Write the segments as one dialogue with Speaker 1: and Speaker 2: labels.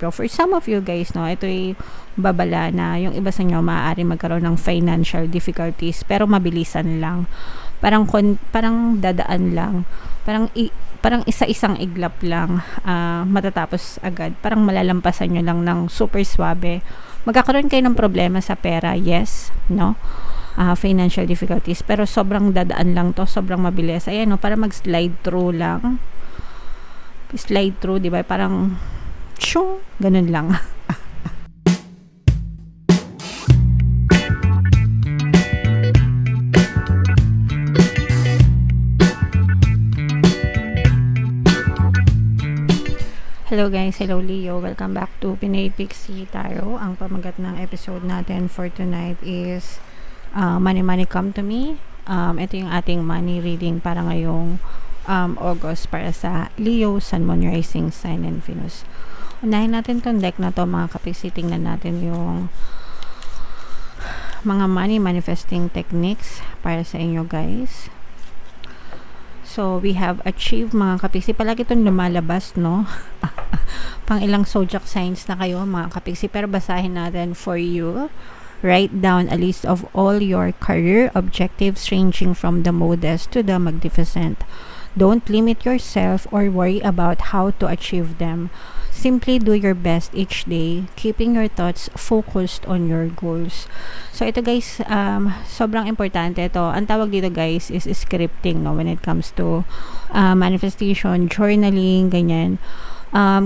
Speaker 1: So, for some of you guys, no, ito ay babala na yung iba sa inyo maaari magkaroon ng financial difficulties pero mabilisan lang. Parang dadaan lang. Parang isa-isang iglap lang, matatapos agad. Parang malalampasan nyo lang ng super swabe. Magkakaroon kayo ng problema sa pera, yes, no? Financial difficulties, pero sobrang dadaan lang to, sobrang mabilis. Ayan, no, para mag-slide through lang. Slide through, di ba? Parang shoo, ganun lang. Hello guys, hello Leo. Welcome back to Pinay Pixie Tarot. Ang pamagat ng episode natin for tonight is Money Money Come to Me. Ito yung ating money reading para ngayong August para sa Leo, Sun, Moon, Rising, Sign, and Venus. Unahin natin tong deck na to mga kapiksi. Tingnan natin yung mga money manifesting techniques para sa inyo guys. So, we have achieved mga kapiksi. Palagi itong lumalabas, no? Pang ilang zodiac signs na kayo mga kapiksi. Pero basahin natin for you. Write down a list of all your career objectives ranging from the modest to the magnificent. Don't limit yourself or worry about how to achieve them. Simply do your best each day, keeping your thoughts focused on your goals. So ito guys, sobrang importante ito. Ang tawag dito guys is scripting, no, when it comes to manifestation, journaling, ganyan.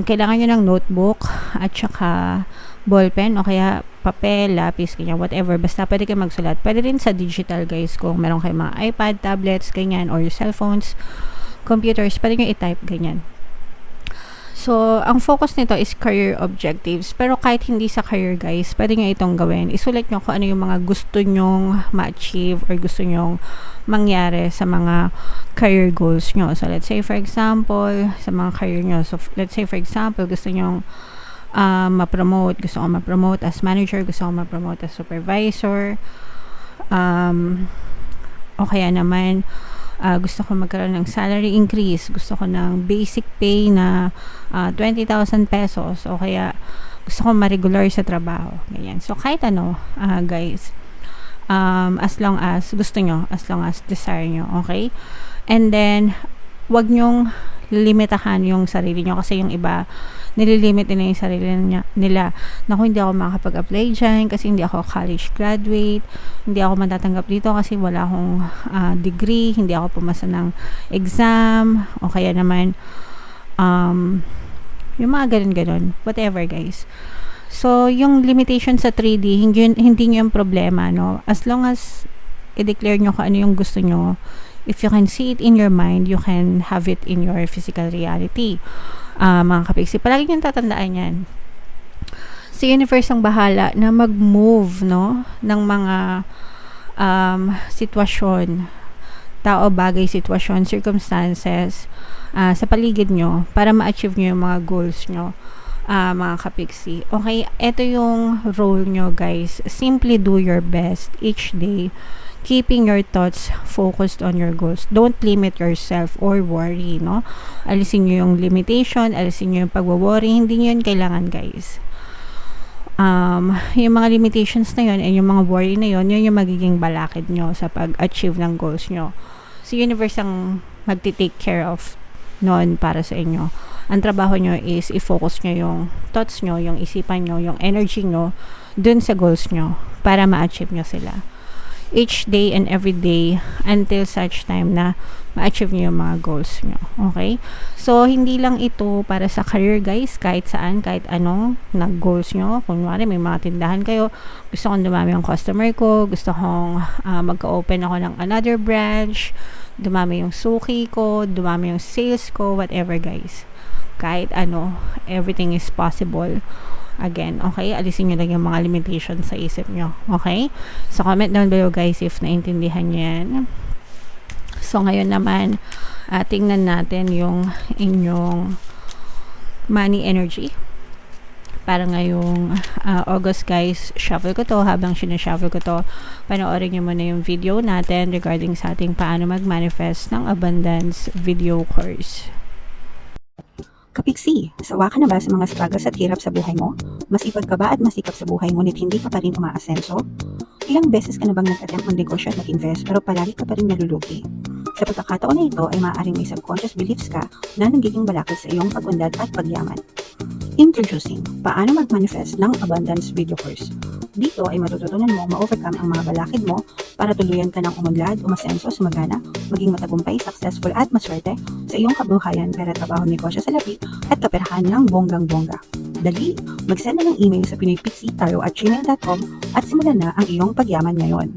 Speaker 1: Kailangan nyo ng notebook at saka ballpen o kaya papel, lapis, ganyan, whatever. Basta pwede kayo magsulat. Pwede rin sa digital guys kung meron kayo mga iPad, tablets, ganyan, or your cellphones, computers, pwede nyo i-type, ganyan. So, ang focus nito is career objectives. Pero kahit hindi sa career guys, pwede nyo itong gawin. Isulat nyo kung ano yung mga gusto nyong ma-achieve or gusto nyong mangyari sa mga career goals nyo. So, let's say for example, sa mga career nyo. So, let's say for example, gusto nyong ma-promote. Gusto ko ma-promote as manager. Gusto ko ma-promote as supervisor. O kaya naman, gusto ko magkaroon ng salary increase, gusto ko ng basic pay na 20,000 pesos, o kaya gusto ko ma-regular sa trabaho, ganyan. So kahit ano guys, as long as gusto nyo, as long as desire nyo, okay? And then wag nyong limitahan yung sarili nyo, kasi yung iba nililimit nila yung sarili nila na kung hindi ako makakapag-apply dyan kasi hindi ako college graduate, hindi ako matatanggap dito kasi wala akong degree, hindi ako pumasa ng exam, o kaya naman yung mga ganun-ganun, whatever guys. So yung limitation sa 3D hindi nyo yung problema, no? As long as i-declare nyo kung ano yung gusto nyo, if you can see it in your mind, you can have it in your physical reality. Mga kapiksi, palagi nyo tatandaan yan. Si universe ang bahala na mag-move, no, ng mga sitwasyon, tao, bagay, sitwasyon, circumstances sa paligid nyo para ma-achieve nyo yung mga goals nyo, mga kapiksi. Okay, ito yung role nyo guys. Simply do your best each day, keeping your thoughts focused on your goals. Don't limit yourself or worry, no? Alisin nyo yung limitation, alisin nyo yung pagwo-worry. Hindi nyo yun kailangan, guys. Yung mga limitations na yun and yung mga worry na yun yung magiging balakid nyo sa pag-achieve ng goals nyo. So, universe ang magti-take care of noon para sa inyo. Ang trabaho nyo is i-focus nyo yung thoughts nyo, yung isipan nyo, yung energy nyo dun sa goals nyo para ma-achieve nyo sila each day and every day until such time na ma-achieve nyo yung mga goals nyo. Okay? So, hindi lang ito para sa career guys, kahit saan, kahit anong nag-goals nyo. Kung may mga tindahan kayo, gusto kong dumami yung customer ko, gusto kong magka-open ako ng another branch, dumami yung suki ko, dumami yung sales ko, whatever guys. Kahit ano, everything is possible. Again, okay? Alisin nyo lang yung mga limitations sa isip nyo. Okay? So, comment down below guys if naintindihan nyo yan. So, ngayon naman, tingnan natin yung inyong money energy. Para ngayong August guys, shuffle ko to. Habang sinashuffle ko to, panoorin nyo muna yung video natin regarding sa ating paano mag-manifest ng abundance video course.
Speaker 2: Kapiksi, sawa ka na ba sa mga struggles at hirap sa buhay mo? Masipag ka ba at masikap sa buhay ngunit hindi ka pa rin umaasenso? Ilang beses ka na bang nag-attempt mag-negosyo at mag-invest pero palagi ka pa rin nalulugi? Sa pagkakataon na ito ay maaaring may subconscious beliefs ka na nagiging balakid sa iyong pag-unlad at pagyaman. Introducing, paano mag-manifest ng abundance video course. Dito ay matututunan mo ma-overcome ang mga balakid mo para tuluyan ka ng umunlad, umasenso, sumagana, maging matagumpay, successful at maswerte sa iyong kabuhayan, pera, trabaho, negosyo, salapi at kaperahan ng bonggang-bongga. Dali, mag-send na ng email sa pinoypixitaro@gmail.com at simulan na ang iyong pagyaman ngayon.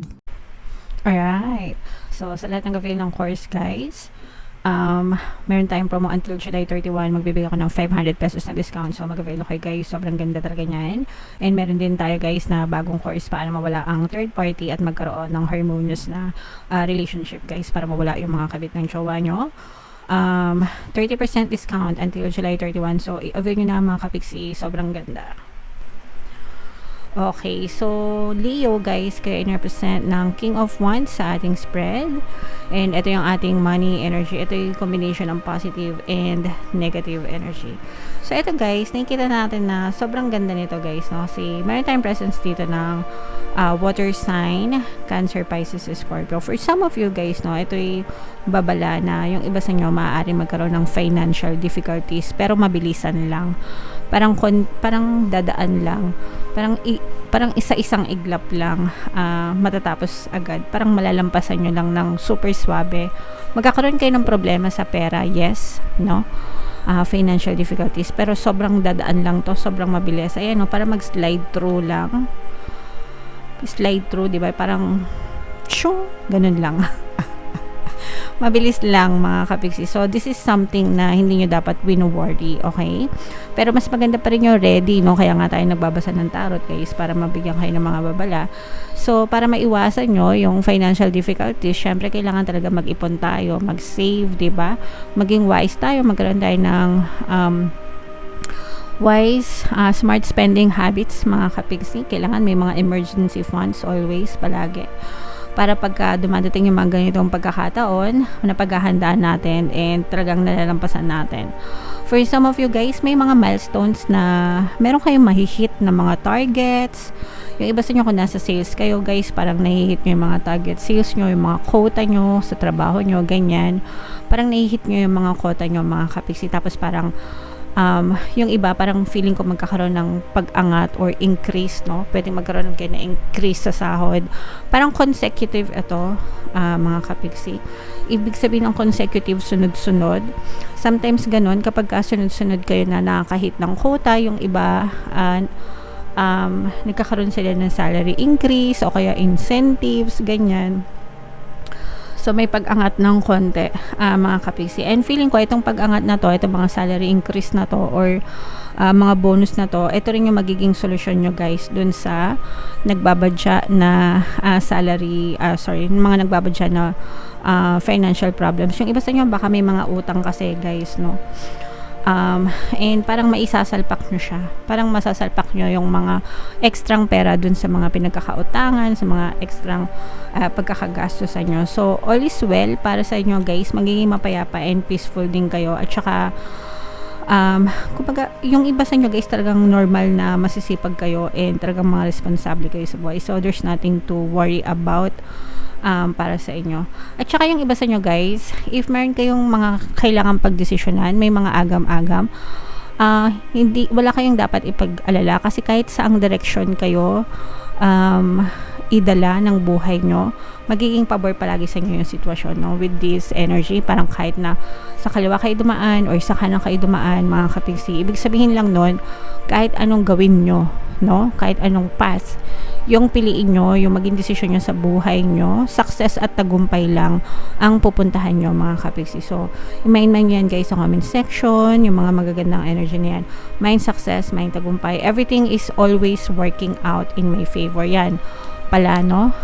Speaker 1: Alright. So, sa lahat ng gawin ng course, guys, meron tayong promo until July 31. Magbibigay ako ng 500 pesos na discount. So, mag-avail kayo, guys. Sobrang ganda talaga niyan. And meron din tayo, guys, na bagong course para mawala ang third party at magkaroon ng harmonious na relationship, guys, para mawala yung mga kabit ng jowa nyo. 30% discount until July 31. So, i-avail nyo na mga kapiksi. Sobrang ganda. Okay, so Leo, guys, kayo in-represent ng King of Wands sa ating spread. And ito yung ating money energy. Ito yung combination ng positive and negative energy. So ito, guys, nakikita natin na sobrang ganda nito, guys, no? Kasi meron tayong presence dito ng water sign, Cancer, Pisces, Scorpio. For some of you, guys, no, ito yung babala na yung iba sa inyo maaari magkaroon ng financial difficulties pero mabilisan lang. Parang dadaan lang. Parang isa-isang iglap lang, matatapos agad. Parang malalampasan nyo lang ng super swabe. Magkakaroon kayo ng problema sa pera, yes, no? Financial difficulties, pero sobrang dadaan lang to, sobrang mabilis. Ayan, no, para mag-slide through lang. Slide through, di ba? Parang, shoo, ganun lang. Mabilis lang, mga kapiksi. So, this is something na hindi nyo dapat wino-worry, okay? Pero mas maganda pa rin yung ready, no? Kaya nga tayo nagbabasa ng tarot, guys, para mabigyan kayo ng mga babala. So, para maiwasan nyo yung financial difficulties, syempre, kailangan talaga mag-ipon tayo, mag-save, diba? Maging wise tayo, magkaroon tayo ng wise, smart spending habits, mga kapiksi. Kailangan may mga emergency funds always, palagi. Para pagka dumadating yung mga ganitong pagkakataon, napaghahandaan natin and talagang nalalampasan natin. For some of you, guys, may mga milestones na meron kayong mahihit na mga targets. Yung iba sa inyo kung nasa sales kayo, guys, parang nahihit nyo yung mga target sales nyo, yung mga quota nyo sa trabaho nyo, ganyan. Parang nahihit nyo yung mga quota nyo, mga kapiksi. Tapos parang yung iba, parang feeling ko magkakaroon ng pag-angat or increase, no? Pwedeng magkaroon kayo na increase sa sahod. Parang consecutive ito, mga kapiksi. Ibig sabihin ng consecutive, sunod-sunod. Sometimes ganun, kapag sunod-sunod kayo na nakakahit ng quota, yung iba, nagkakaroon sila ng salary increase o kaya incentives, ganyan. So, may pag-angat ng konti, mga kapiksi. And feeling ko, itong pag-angat na to, itong mga salary increase na to, or mga bonus na to, ito rin yung magiging solusyon nyo, guys, dun sa nagbabadya na mga nagbabadya na financial problems. Yung iba sa inyo, baka may mga utang kasi, guys, no? And parang maisasalpak nyo siya. Parang masasalpak nyo yung mga ekstrang pera dun sa mga pinagkakautangan, sa mga ekstrang pagkakagastosan nyo. So, all is well para sa inyo, guys. Magiging mapayapa and peaceful din kayo. At saka, kumbaga, yung iba sa inyo, guys, talagang normal na masisipag kayo and talagang mga responsable kayo sa buhay. So, there's nothing to worry about para sa inyo. At saka yung iba sa inyo, guys, if meron kayong mga kailangan pagdesisyonan, may mga agam-agam, wala kayong dapat ipag-alala kasi kahit saang direksyon kayo idala ng buhay nyo, magiging pabor palagi sa inyo yung sitwasyon, no? With this energy, parang kahit na sa kaliwa kayo dumaan or sa kanan kayo dumaan, mga kapiksi, ibig sabihin lang nun, kahit anong gawin nyo, no? Kahit anong path yung piliin nyo, yung maging desisyon nyo sa buhay nyo, success at tagumpay lang ang pupuntahan nyo, mga kapiksi. So, i-mind yan, guys, sa comment section, yung mga magagandang energy na yan. Mind success, mind tagumpay. Everything is always working out in my favor. Yan pala, no?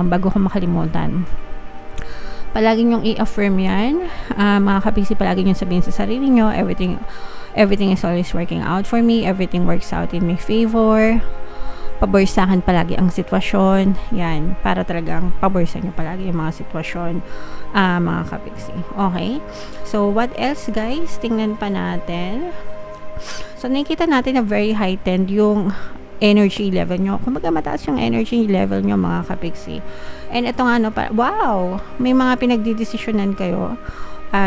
Speaker 1: Bago ko makalimutan. Palagi nyong i-affirm yan. Mga kapiksi, palagi nyong sabihin sa sarili nyo, everything is always working out for me. Everything works out in my favor. paborsahan palagi ang sitwasyon. Yan, para talagang paborsa nyo palagi yung mga sitwasyon, mga kapiksi. Okay? So, what else guys? Tingnan pa natin. So, nakikita natin na very heightened yung energy level nyo. Kumbaga, mataas yung energy level nyo, mga kapiksi. And ito nga, no, wow! May mga pinagdidesisyonan kayo,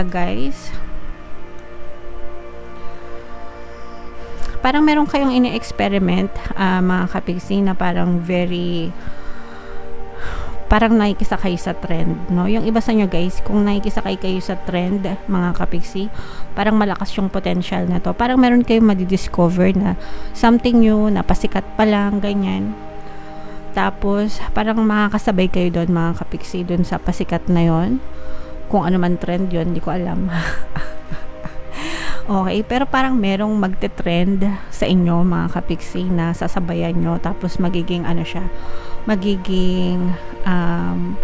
Speaker 1: guys. Parang meron kayong ini-experiment, mga kapiksi, na parang parang nakikisakay sa trend, no? Yung iba sa nyo guys, kung nakikisakay kayo sa trend, mga kapiksi, parang malakas yung potential na to. Parang meron kayong madidiscover na something new, na pasikat pa lang, ganyan. Tapos, parang makakasabay kayo doon, mga kapiksi, doon sa pasikat na yon. Kung ano man trend yon, hindi ko alam. Okay, pero parang merong magte-trend sa inyo, mga kapiksi, na sasabayan nyo, tapos magiging ano siya, magiging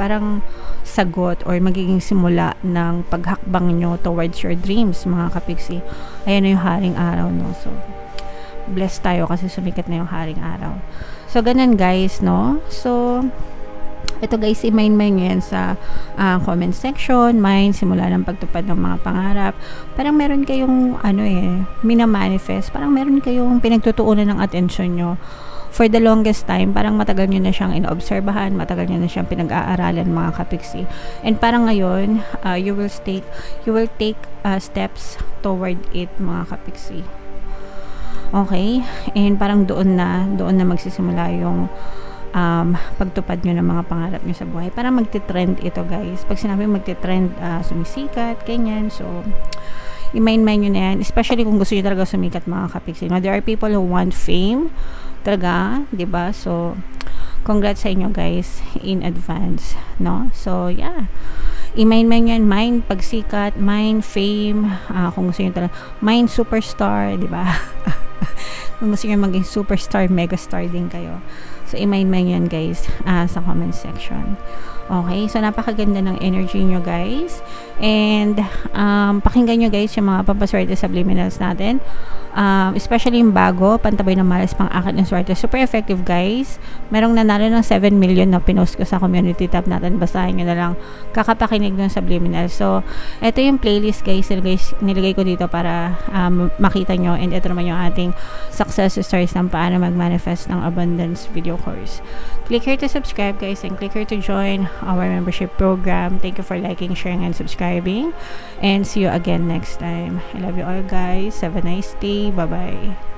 Speaker 1: parang sagot or magiging simula ng paghakbang nyo towards your dreams, mga kapiksi. Ayan na yung haring araw, no? So, blessed tayo kasi sumikat na yung haring araw. So, ganun guys, no? So, ito guys, i-main nyo yan sa comment section. Simula ng pagtupad ng mga pangarap. Parang meron kayong minamanifest. Parang meron kayong pinagtutuunan ng atensyon nyo. For the longest time, parang matagal nyo na siyang inoobserbahan, matagal nyo na siyang pinag-aaralan, mga kapiksi. And parang ngayon, you will take steps toward it, mga kapiksi. Okay? And parang doon na magsisimula yung pagtupad nyo ng mga pangarap nyo sa buhay. Parang magte-trend ito guys. Pag sinabi magte-trend, sumisikat, ganyan. So, i-mind nyo na yan. Especially kung gusto nyo talaga sumikat, mga kapiksi. Now, there are people who want fame talaga, diba? So, congrats sa inyo guys in advance, no? So, yeah. I-mind yan. Mind pagsikat, mind fame, kung gusto nyo talaga. Mind superstar, diba? Kung gusto nyo maging superstar, megastar din kayo. So, i-mind yan guys sa comment section. Okay, so napakaganda ng energy nyo guys. And pakinggan nyo guys yung mga pampaswerte subliminals natin. Especially yung bago, Pantabay ng Malas pang akit ng swerte. Super effective guys. Merong nanalo ng 7 million na pinost ko sa community tab natin. Basahin nyo na lang, kakapakinig ng subliminal. So, ito yung playlist guys, nilagay ko dito para makita nyo. And ito naman yung ating success stories ng paano mag-manifest ng abundance video course. Click here to subscribe guys, and click here to join our membership program. Thank you for liking, sharing, and subscribing. And see you again next time. I love you all guys. Have a nice day. Bye-bye.